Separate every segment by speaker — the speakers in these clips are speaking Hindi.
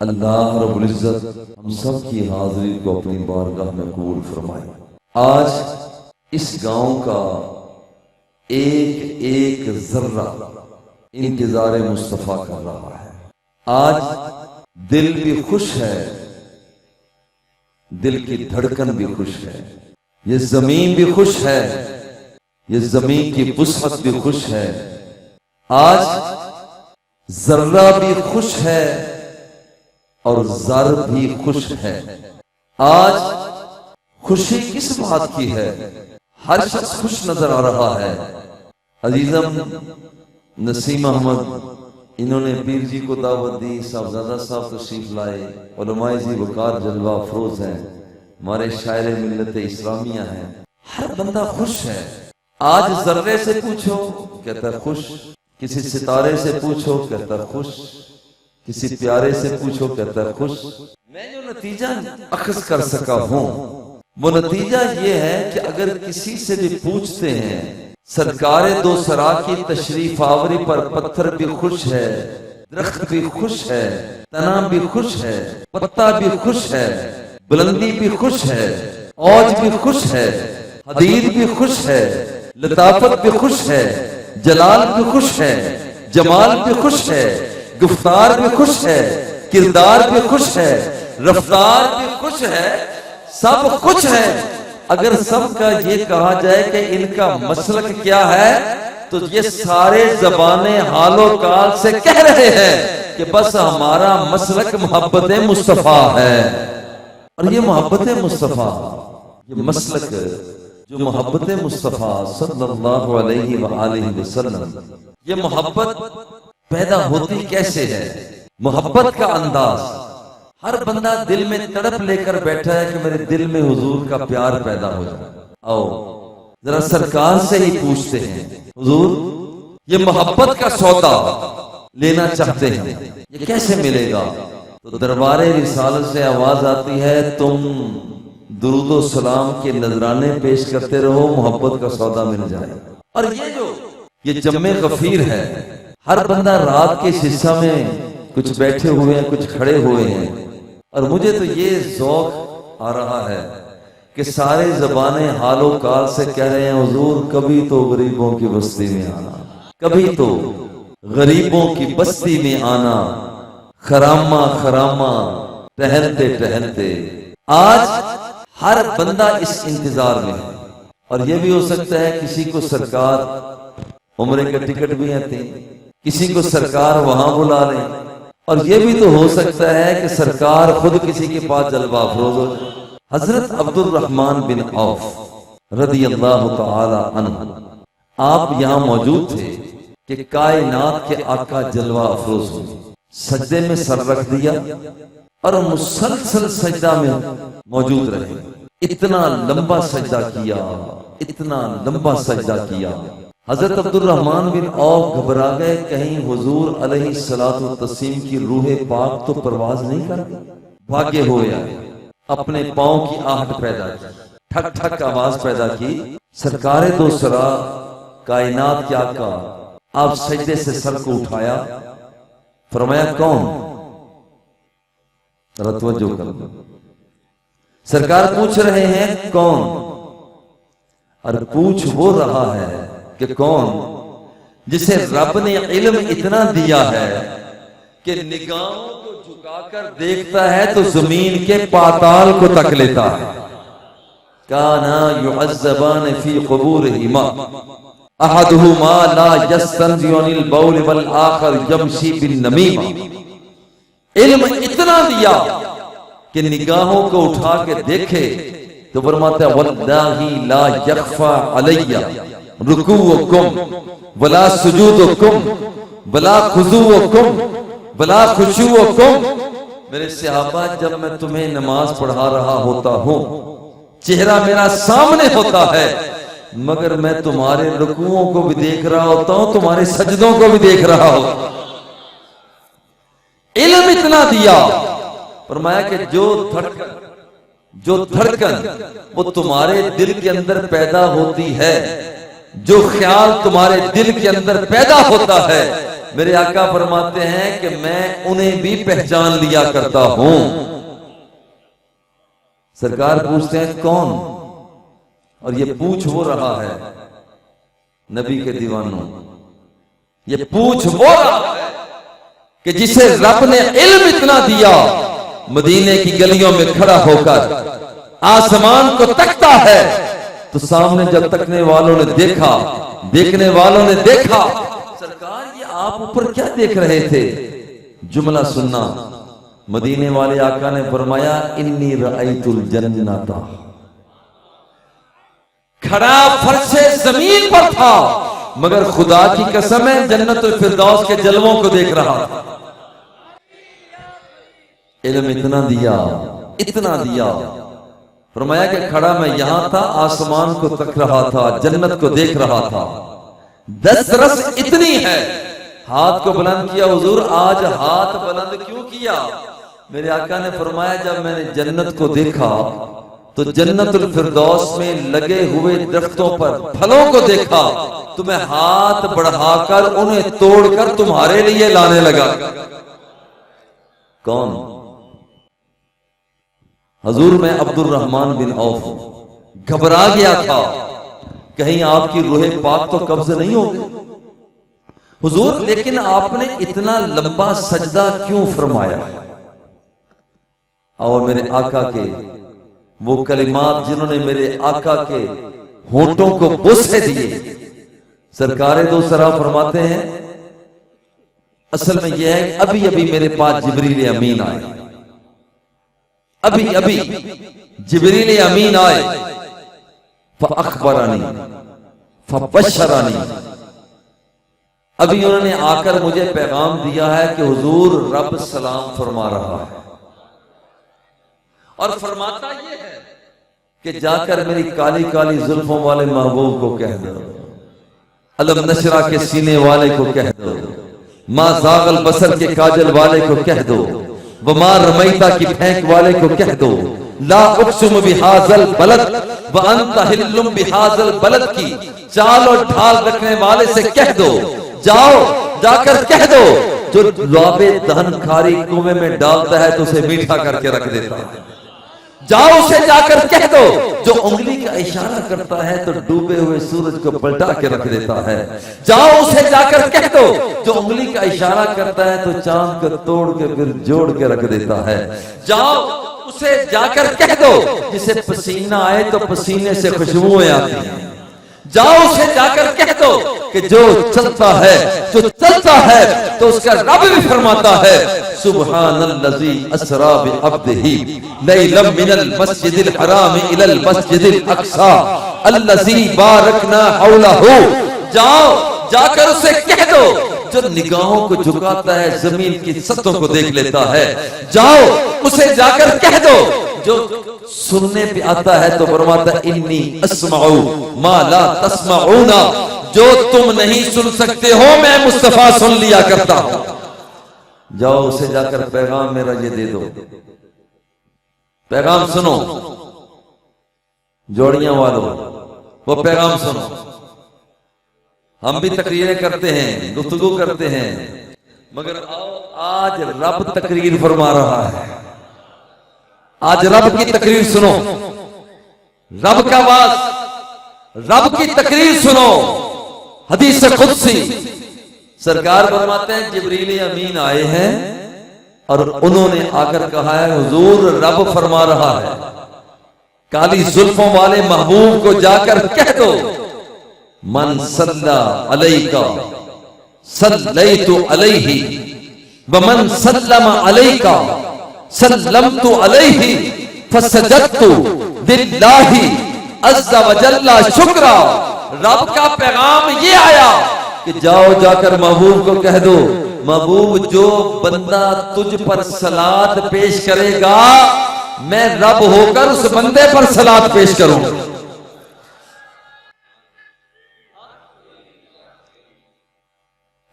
Speaker 1: अल्लाह रब्बुल इज्जत हम सब की हाजिरी को अपनी बारगाह में कबूल फरमाए। आज इस गांव का एक एक जर्रा इंतजार मुस्तफा कर रहा है। आज दिल भी खुश है, दिल की धड़कन भी खुश है, ये जमीन भी खुश है, ये जमीन की वुसअत भी खुश है। आज जर्रा भी खुश है और ज़र भी खुश है। आज खुशी किस बात की है? हर शख्स खुश नजर आ रहा है। अजीजम नसीम अहमद इन्होंने पीर जी को दावत दी, साहबजादा साहब तशरीफ लाए, उलमाए जी वकार जलवा अफरोज हैं, हमारे शायर मिल्लत इस्लामिया हैं। हर बंदा खुश है। आज जर्रे से पूछो कहता खुश, किसी सितारे से पूछो कहता खुश, किसी प्यारे से पूछो कहता खुश। मैं जो नतीजा अखज़ कर सका हूं वो नतीजा ये है कि अगर किसी से भी पूछते हैं सरकारे दो सरा की तशरीफ आवरी पर पत्थर भी खुश है, दरख्त भी खुश है, तना भी खुश है, पत्ता भी खुश है, बुलंदी भी खुश है, औज भी खुश है, हदीद भी खुश है, लताफत भी खुश है, जलाल भी खुश है, जमाल भी खुश है, गुफ्तार भी खुश है, किरदार भी खुश है, रफ्तार भी खुश है, सब कुछ है। अगर सबका ये कहा जाए कि इनका मसलक क्या है तो ये सारे जबाने हालो काल से कह रहे हैं कि बस हमारा मसलक मोहब्बत मुस्तफा है। और ये मोहब्बत मुस्तफा, ये मसलक जो मोहब्बत मुस्तफा सल्लल्लाहु अलैहि वसल्लम, ये मोहब्बत पैदा होती कैसे है? मोहब्बत का अंदाज, हर बंदा दिल में तड़प लेकर बैठा है कि मेरे दिल में हुजूर का प्यार पैदा हो जाए। आओ जरा सरकार से ही पूछते हैं, हुजूर ये मोहब्बत का सौदा लेना चाहते हैं, ये कैसे मिलेगा? तो दरबारे रिसालत से आवाज आती है, तुम दुरूदो सलाम के नजराने पेश करते रहो, मोहब्बत का सौदा मिल जाए। और ये जम्मे गफीर है। हर बंदा रात के हिस्सा में कुछ बैठे हुए हैं, कुछ खड़े हुए हैं, और मुझे तो ये ज़ौक़ आ रहा है कि सारे ज़बाने हालो काल से कह रहे हैं, हुजूर कभी तो गरीबों की बस्ती में आना, कभी तो गरीबों की बस्ती में आना, खरामा खरामा टहलते टहलते। आज हर बंदा इस इंतजार में है। और यह भी हो सकता है किसी को सरकार उम्रे के टिकट भी आते, किसी को सरकार वहां बुला ले, और ये भी तो हो सकता है कि सरकार खुद किसी के पास जलवा अफरोज हो जाए। हजरत अब्दुल रहमान बिन औफ रदी अल्लाह तआला अन्हु, आप यहाँ मौजूद थे कि कायनात के आका जलवा अफरोज हुए, सजदे में सर रख दिया और मुसलसल सजदा में मौजूद रहे। इतना लंबा सजदा किया, इतना लंबा सजदा किया। हजरत अब्दुल रहमान बिन औफ घबरा गए, कहीं हुजूर अलैहिस्सलातु तस्लीम की रूह पाक तो परवाज नहीं कर भागे हो आए। अपने पांव की आहट पैदा की, ठक ठक आवाज पैदा की। सरकारे दो सरा कायनात के आका, आप सजदे से सर को उठाया, फरमाया कौन? तवज्जो कर, सरकार पूछ रहे हैं कौन? और पूछ वो रहा है कि कौन जिसे रब ने इल्म इतना दिया है कि निगाहों को झुकाकर देखता है तो जमीन के पाताल को तक लेता है। काना युअज़्ज़बान फी क़ुबूरिहिमा अहदुहुमा ला यस्तंज़िउ अनिल बौल वल आखर यमशी बिन नमीमा। इल्म इतना दिया कि निगाहों को उठा के देखे तो फरमाता है वल्लाही ला यख्फा अलैया रुकूउकुम वला सुजूदुकुम वला खुज़ूउकुम वला खुशूउकुम। मेरे सहाबा, जब मैं तुम्हें नमाज पढ़ा रहा होता हूँ, चेहरा मेरा सामने होता है, मगर मैं तुम्हारे रुकुओं को भी देख रहा होता हूँ, तुम्हारे सजदों को भी देख रहा होता। इल्म इतना दिया, फरमाया कि जो धड़कन वो तुम्हारे दिल के अंदर पैदा होती है, जो ख्याल तुम्हारे दिल के अंदर पैदा होता है, मेरे आका फरमाते हैं कि मैं उन्हें भी पहचान लिया करता हूं। सरकार पूछते हैं कौन, और ये पूछ वो रहा है नबी के दीवानों, ये पूछ वो रहा है कि जिसे रब ने इल्म इतना दिया, मदीने की गलियों में खड़ा होकर आसमान को तकता है तो सामने जब तकने वालों ने देखा, देखने वालों ने देखा, सरकार ये आप ऊपर क्या देख रहे थे? जुमला सुनना, मदीने वाले आका ने फरमाया इन्नी रअयतुल जन्नता, खड़ा फर्शे जमीन पर था मगर खुदा की कसम है जन्नतुल फिरदौस के जलवों को देख रहा था। इल्म इतना दिया, इतना दिया, फरमाया कि खड़ा मैं यहां था, आसमान को तक रहा था, जन्नत को देख रहा था। दस्तरस इतनी है, हाथ को बुलंद किया हुजूर, आज हाथ बुलंद क्यों किया? मेरे आका ने फरमाया जब मैंने जन्नत को देखा तो जन्नतुल फिरदौस में लगे हुए दरख्तों पर फलों को देखा तो मैं हाथ बढ़ाकर उन्हें तोड़कर तुम्हारे लिए लाने लगा। कौन? हजूर मैं अब्दुर रहमान बिन औफ, घबरा गया था कहीं आपकी रूहे पाक तो कब्ज नहीं हो गई। हुजूर लेकिन आपने इतना लंबा सजदा क्यों फरमाया? और मेरे आका के वो कलिमात जिन्होंने मेरे आका के होंठों को बोसे दिए, सरकारे दो सरा फरमाते हैं असल में यह है अभी अभी मेरे पास जिब्रील अमीन आए, अभी अभी जिब्रील अमीन आए, फअखबरानी फबशरानी, अभी उन्होंने आकर मुझे पैगाम दिया है कि हुजूर रब सलाम फरमा रहा है, और फरमाता ये है कि जाकर मेरी काली काली जुल्फों वाले महबूब को कह दो, अलम नशरा के सीने वाले को कह दो, मां जागल बसर के काजल वाले को कह दो, वमा रमैता की फेंक वाले को कह दो, ला उक्सुम बिहाजल बलद व अंत हिल्लुम बिहाजल बलद की चाल और ढाल रखने वाले से कह दो, जाओ जाकर कह दो जो लुआबे दहन खारी कुएं में डालता है तो उसे मीठा करके रख देता है, जाओ उसे जाकर कह दो जो उंगली का इशारा करता है तो डूबे हुए सूरज को पलटा के रख देता है, जाओ उसे जाकर कह दो जो उंगली का इशारा करता है तो चांद को तोड़ के फिर जोड़ के रख देता है, जाओ उसे जाकर कह दो जिसे पसीना आए तो पसीने से खुशबुएं आती हैं, जाओ उसे जाकर कह दो कि जो चलता है जो चलता है तो उसका रब भी फरमाता है सुब्हानल्लज़ी अस्रा बिअब्दिही लैलम मिनल मस्जिदिल हराम इलल मस्जिदिल अक्सा अल्लज़ी बारकना हौलहू, जाओ जाकर उसे कह दो जो निगाहों को झुकाता है जमीन की सतहों को देख लेता है, जाओ उसे जाकर कह दो जो सुनने पे आता है तो फरमाता इन्नी अस्माउ मा ला तस्माउना, जो तुम नहीं सुन सकते हो मैं मुस्तफा सुन लिया करता हूं, जाओ उसे जाकर पैगाम मेरा ये दे दो, पैगाम सुनो जोड़ियां वालों, वो पैगाम सुनो। हम भी तकरीरें करते हैं, गुफ्तगू करते हैं, मगर आओ आज रब तकरीर फरमा रहा है, आज रब की तकरीर सुनो, रब का वाज, रब की तकरीर सुनो। हदीस कुदसी सरकार फरमाते हैं जिब्रील अमीन आए हैं और उन्होंने आकर कहा है हुजूर रब फरमा रहा है काली जुल्फों वाले महबूब को जाकर कह दो मन सल्ला अलैका सल्लैतु अलैहि व मन सल्लमा अलैका सल्लमतु अलैहि फसजदतु लिल्लाहि अज़्ज़ा व जल्ला शुक्रा। रब का पैगाम ये आया कि जाओ जाकर महबूब को कह दो महबूब जो बंदा तुझ पर सलात पेश करेगा मैं रब होकर उस बंदे पर सलात पेश करूंगा।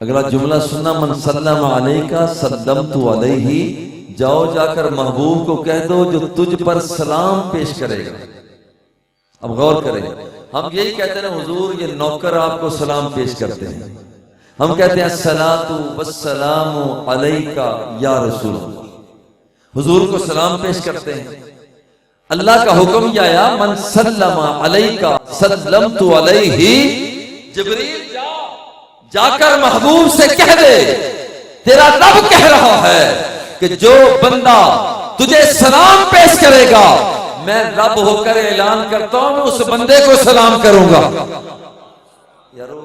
Speaker 1: अगला जुमला सुनना मन सल्लम अलैका सल्लमतु अलैहि, जाओ जाकर महबूब को कह दो जो तुझ पर सलाम पेश करेगा। अब गौर करें, हम यही कहते हैं हुजूर ये नौकर आपको सलाम पेश करते हैं, हम कहते हैं अस्सलातु वस्सलामु अलैका या रसूल अल्लाह, हुजूर को सलाम पेश करते हैं। अल्लाह का हुक्म यह आया, मन सल्लमा अलैका सल्लमतु अलैहि। जिब्रील जाकर महबूब से कह दे, तेरा रब कह रहा है कि जो बंदा तुझे सलाम पेश करेगा, मैं रब होकर ऐलान करता हूं, मैं उस बंदे को सलाम करूंगा। यारो,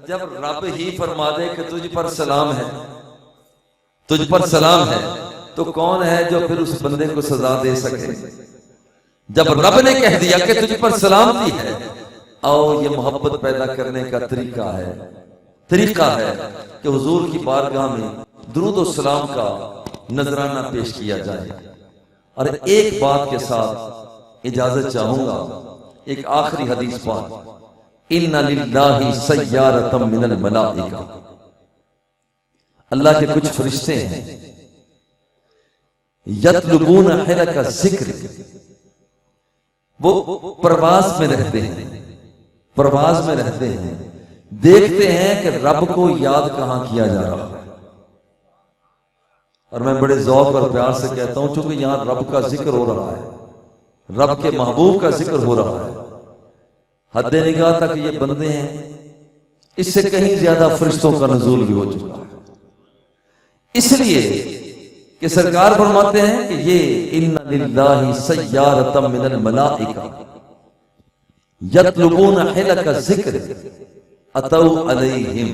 Speaker 1: जब रब ही फरमा दे कि तुझ पर सलाम है, तुझ पर सलाम है, तो कौन है जो फिर उस बंदे को सजा दे सके? जब रब ने कह दिया कि तुझ पर सलामती है, आओ ये मोहब्बत पैदा करने का तरीका है कि हुजूर की बारगाह में दुरूद और सलाम का नजराना पेश किया जाए। और एक बात के साथ इजाजत चाहूंगा, एक आखिरी हदीस बात, इन्ना लिल्लाहि सय्यारतम मिनल मलाइका, अल्लाह के कुछ फरिश्ते हैं, यतलुबून हिलका जिक्र, वो प्रवास में रहते हैं, देखते हैं कि रब को याद कहां किया जा रहा है। और मैं बड़े जौक और प्यार से कहता हूं, चूंकि यहां रब का जिक्र हो रहा है, रब के महबूब का जिक्र हो रहा है, हद निगाह तक ये बंदे हैं, इससे कहीं ज्यादा फरिश्तों का नुज़ूल भी हो चुका है। इसलिए कि सरकार फरमाते हैं कि ये इन्ना लिल्लाहि सय्यारतम मिनल मलाइका यतलुबून हिलका जिक्र अतौ अलैहिम,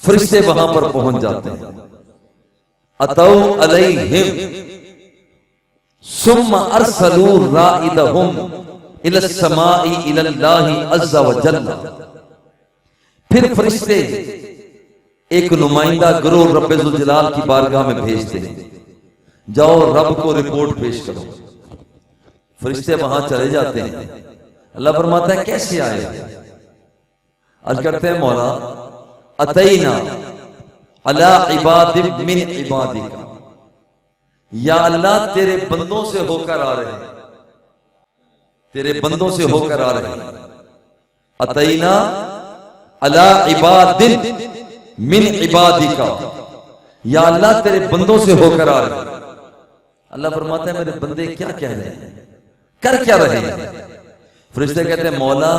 Speaker 1: फरिश्ते वहां पर पहुंच जाते हैं। अतौ अलैहिम सुम्मा अरसलू राइदहुम इला समाई इलल्लाहि अज़्ज़ा व जल्ला, फिर फरिश्ते एक नुमाइंदा गिरोह रब्बे ज़ुल जलाल की बारगाह में भेजते हैं, जाओ रब को रिपोर्ट पेश करो। फरिश्ते वहां चले जाते हैं। अल्लाह फरमाता है कैसे आए? अर्ज करते हैं मौला अतैना अला इबादिम मिन इबादिका, या अल्लाह तेरे बंदों से होकर आ रहे हैं, तेरे बंदों से होकर आ रहे हैं। अतैना अला इबादिन मिन इबादिका, या अल्लाह तेरे बंदों से होकर आ रहे हैं। अल्लाह फरमाता है मेरे बंदे क्या कह रहे हैं, कर क्या रहे हैं? फरिश्ते कहते हैं मौला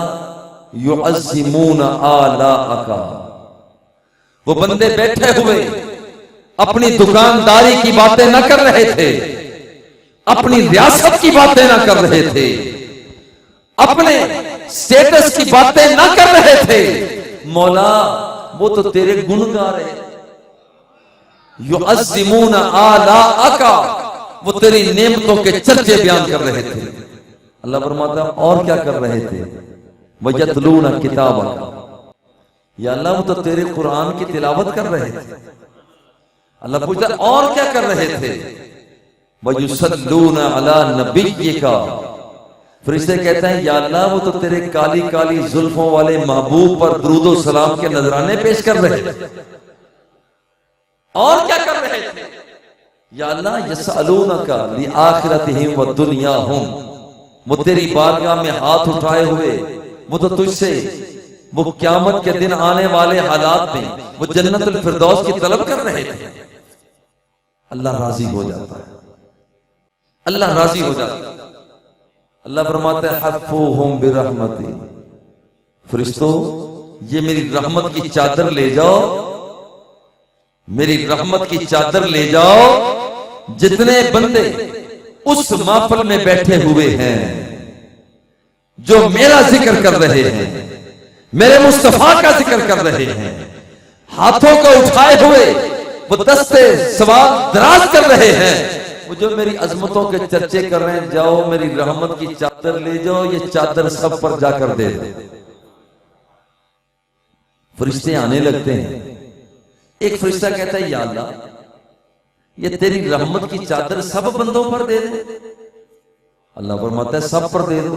Speaker 1: युअज़्ज़िमून आलाअका, वो बंदे बैठे हुए अपनी दुकानदारी की बातें न कर रहे थे, अपनी रियासत की बातें न कर रहे थे, अपने स्टेटस की बातें न कर रहे थे। मौला वो तो तेरे गुण गा रहे हैं। युअज़्ज़िमून आलाअका, वो तेरी नेमतों के चर्चे बयान कर रहे थे। अल्लाह फरमाता और क्या कर रहे थे? वयतलूना किताबका, या अल्लाह वो तो तेरे कुरान की तिलावत कर रहे थे। अल्लाह पूछता और क्या कर रहे थे? वयुसल्लूना अला नबिय्यिका, फरिश्ते कहते हैं या अल्लाह वो तो तेरे काली काली जुल्फों वाले महबूब पर दुरूद और सलाम के नजराने पेश कर रहे थे। और क्या कर रहे थे? या अल्लाह यसअलूनका लिआखिरतिहिम व दुनियाहुम, वो तेरी बारगाह में हाथ उठाए हुए वो तो तुझसे वो क़यामत के दिन आने वाले हालात में वो जन्नतुल फिरदौस की तलब कर रहे थे। अल्लाह राजी हो जाता है, अल्लाह राजी हो जाता है। अल्लाह फरमाता है हफ़ूहुम बिरहमती, फरिश्तों ये मेरी रहमत की चादर ले जाओ, मेरी रहमत की चादर ले जाओ। जितने बंदे उस महफिल में बैठे हुए हैं जो मेरा जिक्र कर रहे हैं, मेरे मुस्तफा का जिक्र कर रहे हैं, हाथों को उठाए हुए वो दस्ते सवाल दराज कर रहे हैं, वो जो मेरी अजमतों के चर्चे कर रहे हैं, जाओ मेरी रहमत की चादर ले जाओ, ये चादर सब पर जाकर दे दो। फरिश्ते आने लगते हैं। एक फरिश्ता कहता है या अल्लाह ये तेरी रहमत की चादर सब बंदों पर दे दे। अल्लाह फरमाता है सब पर दे दो।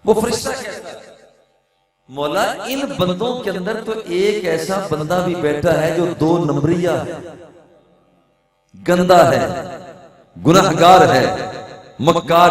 Speaker 1: वो फरिश्ता कहता है मौला इन बंदों के अंदर तो एक ऐसा बंदा भी बैठा है जो 2 नंबरिया है, गंदा है, गुनाहगार है, मक्कार